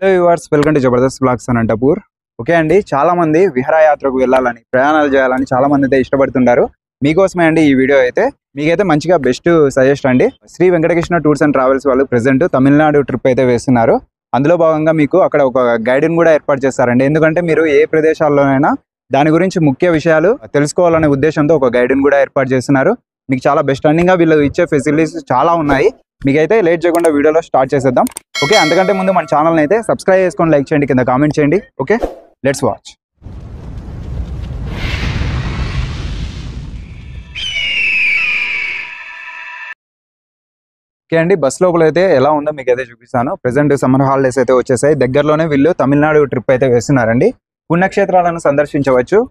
Hello viewers, welcome to Jabardasth blogs Anantapur. Okay అండి, చాలా మంది విహారయాత్రకు వెళ్ళాలని, ప్రయాణాలు చేయాలని చాలా మంది అయితే ఇష్టపడుతుంటారు. మీకోసమే అండి ఈ వీడియో అయితే. మీకైతే మంచిగా బెస్ట్ సజెస్ట్ అండి. Sri Venkatakrishna tours and travels వాళ్ళు ప్రెజెంట్ తమిళనాడు ట్రిప్ అయితే వేస్తున్నారు. అందులో భాగంగా మీకు అక్కడ ఒక గైడ్ని కూడా ఏర్పాటు చేస్తారండి. ఎందుకంటే మీరు ఏ ప్రదేశాల్లోనైనా దాని గురించి ముఖ్య విషయాలు తెలుసుకోవాలనే ఉద్దేశంతో ఒక గైడ్ని కూడా ఏర్పాటు చేస్తున్నారు. మీకు చాలా బెస్ట్ అండింగ్గా వీళ్ళు ఇచ్చే ఫెసిలిటీస్ చాలా ఉన్నాయి. మీకైతే లేట్ చేయకుండా వీడియోలో స్టార్ట్ చేసేద్దాం. ఓకే, అంతకంటే ముందు మన ఛానల్ని అయితే సబ్స్క్రైబ్ చేసుకొని లైక్ చేయండి, కింద కామెంట్ చేయండి. Okay, let's watch. ఓకే అండి, బస్ లోపల అయితే ఎలా ఉందో మీకు అయితే చూపిస్తాను. ప్రెసెంట్ సమ్మర్ హాలిడేస్ అయితే వచ్చేసాయి. దగ్గరలోనే వీళ్ళు తమిళనాడు ట్రిప్ అయితే వేస్తున్నారండి. పుణ్యక్షేత్రాలను సందర్శించవచ్చు.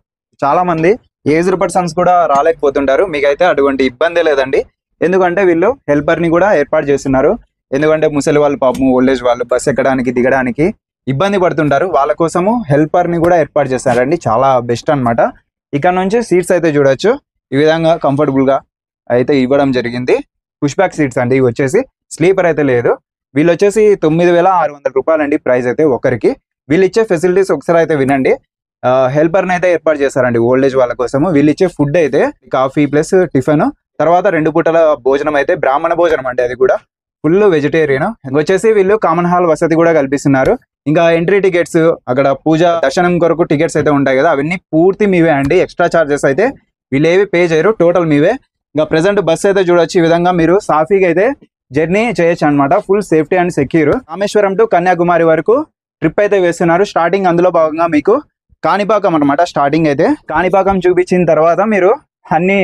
చాలా మంది ఏజ్డ్ పర్సన్స్ కూడా రాలేకపోతుంటారు. మీకైతే అటువంటి ఇబ్బంది లేదండి. ఎందుకంటే వీళ్ళు హెల్పర్ని కూడా ఏర్పాటు చేస్తున్నారు. ఎందుకంటే ముసలి వాళ్ళు, పాపం ఓల్డేజ్ వాళ్ళు బస్ ఎక్కడానికి దిగడానికి ఇబ్బంది పడుతుంటారు. వాళ్ళ కోసము హెల్పర్ని కూడా ఏర్పాటు చేస్తారండి. చాలా బెస్ట్ అనమాట. ఇక్కడ నుంచి సీట్స్ అయితే చూడొచ్చు. ఈ విధంగా కంఫర్టబుల్గా అయితే ఇవ్వడం జరిగింది. పుష్ బ్యాక్ సీట్స్ అండి. ఇవి వచ్చేసి స్లీపర్ అయితే లేదు. వీళ్ళు వచ్చేసి 9,600 రూపాయలండి ప్రైస్ అయితే ఒకరికి. వీళ్ళు ఇచ్చే ఫెసిలిటీస్ ఒకసారి అయితే వినండి. హెల్పర్ని అయితే ఏర్పాటు చేస్తారండి ఓల్డేజ్ వాళ్ళ కోసము. వీళ్ళు ఇచ్చే ఫుడ్ అయితే కాఫీ ప్లస్ టిఫిన్, తర్వాత 2 పూటల భోజనం అయితే బ్రాహ్మణ భోజనం అండి. అది కూడా ఫుల్ వెజిటేరియన్. వచ్చేసి వీళ్ళు కామన్ హాల్ వసతి కూడా కల్పిస్తున్నారు. ఇంకా ఎంట్రీ టికెట్స్, అక్కడ పూజ దర్శనం కొరకు టికెట్స్ అయితే ఉంటాయి కదా, అవన్నీ పూర్తి మీవే అండి. ఎక్స్ట్రా చార్జెస్ అయితే వీళ్ళు ఏవి పే చేయరు, టోటల్ మీవే. ఇంకా ప్రెసెంట్ బస్ అయితే చూడొచ్చు. ఈ విధంగా మీరు సాఫీగా అయితే జర్నీ చేయొచ్చు అనమాట. Full safety and secure. Rameswaram to Kanyakumari వరకు ట్రిప్ అయితే వేస్తున్నారు. స్టార్టింగ్ అందులో భాగంగా మీకు కాణిపాకం అనమాట. స్టార్టింగ్ అయితే కాణిపాకం చూపించిన తర్వాత మీరు అన్ని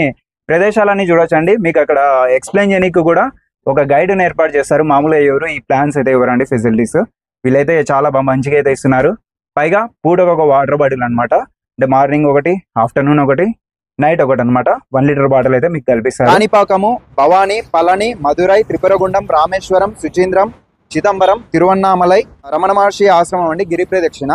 ప్రదేశాలన్నీ చూడొచ్చండి. మీకు అక్కడ ఎక్స్ప్లెయిన్ చేయడానికి కూడా ఒక గైడ్ని ఏర్పాటు చేస్తారు. మామూలుగా ఎవరు ఈ ప్లాన్స్ అయితే ఇవ్వరండి ఫెసిలిటీస్. వీళ్ళైతే చాలా బాగా మంచిగా అయితే ఇస్తున్నారు. పైగా పూటకు ఒక వాటర్ బాటిల్ అనమాట. అంటే మార్నింగ్ ఒకటి, ఆఫ్టర్నూన్ ఒకటి, నైట్ ఒకటి అనమాట. 1 లీటర్ బాటిల్ అయితే మీకు కల్పిస్తారు. కాణిపాకము, భవానీ, పళని, మధురై, త్రిపురగుండం, రామేశ్వరం, సుచీంద్రం, చిదంబరం, తిరువన్నామలై, రమణ మహర్షి ఆశ్రమం అండి, గిరి ప్రదక్షిణ,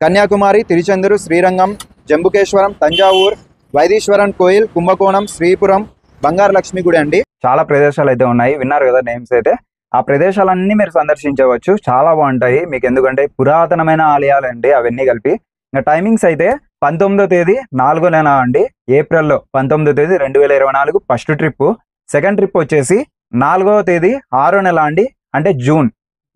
కన్యాకుమారి, తిరుచెందూరు, శ్రీరంగం, జంబుకేశ్వరం, తంజావూర్, వైదీశ్వరన్ కోయిల్, కుంభకోణం, శ్రీపురం, బంగారు లక్ష్మి గుడి అండి. చాలా ప్రదేశాలు అయితే ఉన్నాయి. విన్నారు కదా నేమ్స్ అయితే. ఆ ప్రదేశాలన్నీ మీరు సందర్శించవచ్చు. చాలా బాగుంటాయి మీకు. ఎందుకంటే పురాతనమైన ఆలయాలు అండి అవన్నీ కలిపి. ఇంకా టైమింగ్స్ అయితే 19వ తేదీ 4వ నెల అండి, ఏప్రిల్లో 19వ తేదీ 2024 ఫస్ట్ ట్రిప్. సెకండ్ ట్రిప్ వచ్చేసి 4వ తేదీ 6వ నెల అండి, అంటే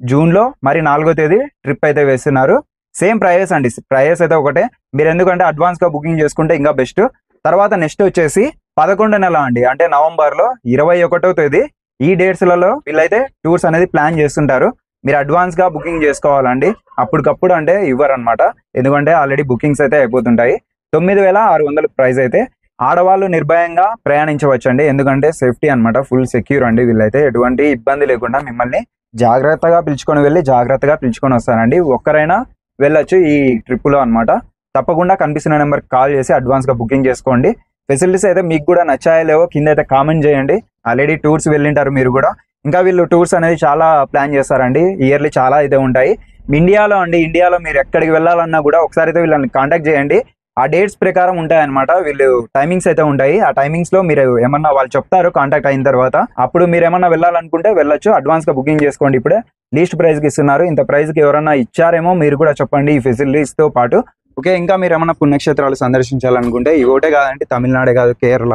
జూన్లో మరి 4వ తేదీ ట్రిప్ అయితే వేస్తున్నారు. సేమ్ ప్రైస్ అండి. ప్రైస్ అయితే ఒకటే. మీరు ఎందుకంటే అడ్వాన్స్గా బుకింగ్ చేసుకుంటే ఇంకా బెస్ట్. తర్వాత నెక్స్ట్ వచ్చేసి 11వ నెల అండి, అంటే నవంబర్లో 21వ తేదీ. ఈ డేట్స్లలో వీళ్ళైతే టూర్స్ అనేది ప్లాన్ చేస్తుంటారు. మీరు అడ్వాన్స్గా బుకింగ్ చేసుకోవాలండి. అప్పటికప్పుడు అంటే ఇవ్వరనమాట. ఎందుకంటే ఆల్రెడీ బుకింగ్స్ అయితే అయిపోతుంటాయి. 9,600 ప్రైస్ అయితే. ఆడవాళ్ళు నిర్భయంగా ప్రయాణించవచ్చండి. ఎందుకంటే సేఫ్టీ అనమాట, ఫుల్ సెక్యూర్ అండి. వీళ్ళైతే ఎటువంటి ఇబ్బంది లేకుండా మిమ్మల్ని జాగ్రత్తగా పిలుచుకొని వెళ్ళి జాగ్రత్తగా పిలుచుకొని వస్తారండి. ఒక్కరైనా వెళ్ళొచ్చు ఈ ట్రిప్లో అనమాట. తప్పకుండా కనిపిస్తున్న నెంబర్కి కాల్ చేసి అడ్వాన్స్గా బుకింగ్ చేసుకోండి. ఫెసిలిటీస్ అయితే మీకు కూడా నచ్చాయో లేవో కింద అయితే కామెంట్ చేయండి. ఆల్రెడీ టూర్స్ వెళ్ళింటారు మీరు కూడా. ఇంకా వీళ్ళు టూర్స్ అనేది చాలా ప్లాన్ చేస్తారండి. ఇయర్లీ చాలా అయితే ఉంటాయి. ఇండియాలో మీరు ఎక్కడికి వెళ్ళాలన్నా కూడా ఒకసారి అయితే వీళ్ళని కాంటాక్ట్ చేయండి. ఆ డేట్స్ ప్రకారం ఉంటాయన్నమాట. వీళ్ళు టైమింగ్స్ అయితే ఉంటాయి. ఆ టైమింగ్స్లో మీరు ఏమన్నా వాళ్ళు చెప్తారు కాంటాక్ట్ అయిన తర్వాత. అప్పుడు మీరు ఏమన్నా వెళ్ళాలనుకుంటే వెళ్ళొచ్చు. అడ్వాన్స్గా బుకింగ్ చేసుకోండి. ఇప్పుడే లీస్ట్ ప్రైస్కి ఇస్తున్నారు. ఇంత ప్రైస్కి ఎవరన్నా ఇచ్చారేమో మీరు కూడా చెప్పండి ఈ ఫెసిలిటీస్తో పాటు. ఓకే, ఇంకా మీరు ఏమైనా పుణ్యక్షేత్రాలు సందర్శించాలనుకుంటే ఇవి ఒకటే కాదండి, తమిళనాడే కాదు, కేరళ,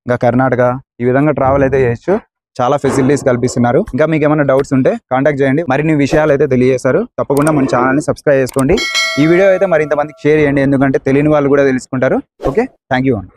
ఇంకా కర్ణాటక, ఈ విధంగా ట్రావెల్ అయితే చేయొచ్చు. చాలా ఫెసిలిటీస్ కల్పిస్తున్నారు. ఇంకా మీకు ఏమైనా డౌట్స్ ఉంటే కాంటాక్ట్ చేయండి. మరిన్ని విషయాలు అయితే తెలియజేస్తారు. తప్పకుండా మన ఛానల్ని సబ్స్క్రైబ్ చేసుకోండి. ఈ వీడియో అయితే మరింత మందికి షేర్ చేయండి. ఎందుకంటే తెలియని వాళ్ళు కూడా తెలుసుకుంటారు. ఓకే, థ్యాంక్ యూ అండి.